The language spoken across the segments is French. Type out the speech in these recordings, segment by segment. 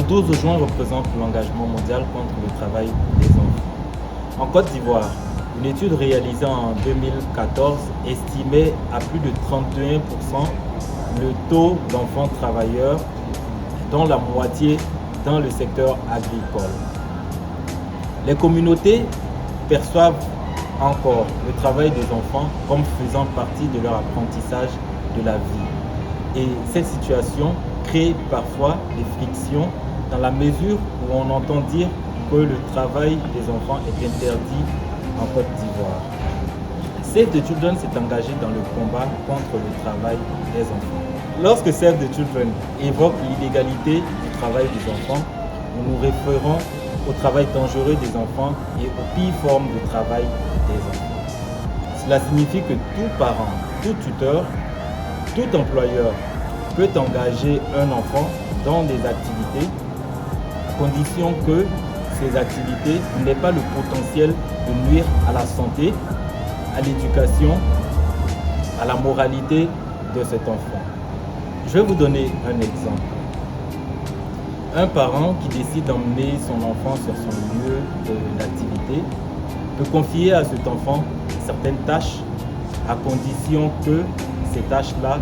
12 juin représente l'engagement mondial contre le travail des enfants. En Côte d'Ivoire, une étude réalisée en 2014 estimait à plus de 31% le taux d'enfants travailleurs, dont la moitié dans le secteur agricole. Les communautés perçoivent encore le travail des enfants comme faisant partie de leur apprentissage de la vie. Et cette situation crée parfois des frictions dans la mesure où on entend dire que le travail des enfants est interdit en Côte d'Ivoire. Save the Children s'est engagé dans le combat contre le travail des enfants. Lorsque Save the Children évoque l'illégalité du travail des enfants, nous nous référons au travail dangereux des enfants et aux pires formes de travail des enfants. Cela signifie que tout parent, tout tuteur, tout employeur peut engager un enfant dans des activités à condition que ces activités n'aient pas le potentiel de nuire à la santé, à l'éducation, à la moralité de cet enfant. Je vais vous donner un exemple. Un parent qui décide d'emmener son enfant sur son lieu d'activité peut confier à cet enfant certaines tâches à condition que ces tâches-là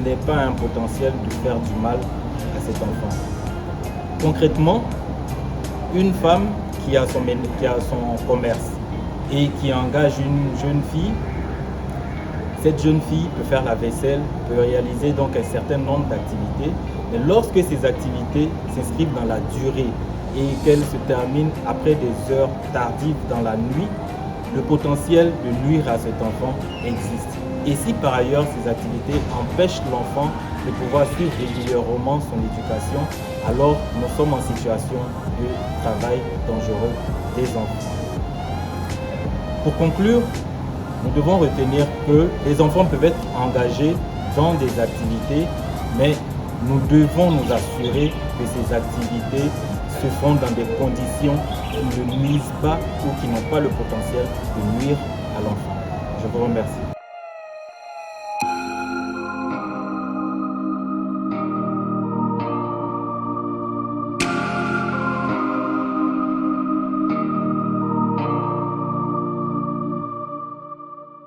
n'aient pas un potentiel de faire du mal à cet enfant. Concrètement, une femme qui a son commerce et qui engage une jeune fille, cette jeune fille peut faire la vaisselle, peut réaliser donc un certain nombre d'activités, mais lorsque ces activités s'inscrivent dans la durée et qu'elles se terminent après des heures tardives dans la nuit, le potentiel de nuire à cet enfant existe. Et si par ailleurs ces activités empêchent l'enfant de pouvoir suivre régulièrement son éducation, alors nous sommes en situation de travail dangereux des enfants. Pour conclure, nous devons retenir que les enfants peuvent être engagés dans des activités, mais nous devons nous assurer que ces activités se font dans des conditions qui ne nuisent pas ou qui n'ont pas le potentiel de nuire à l'enfant. Je vous remercie.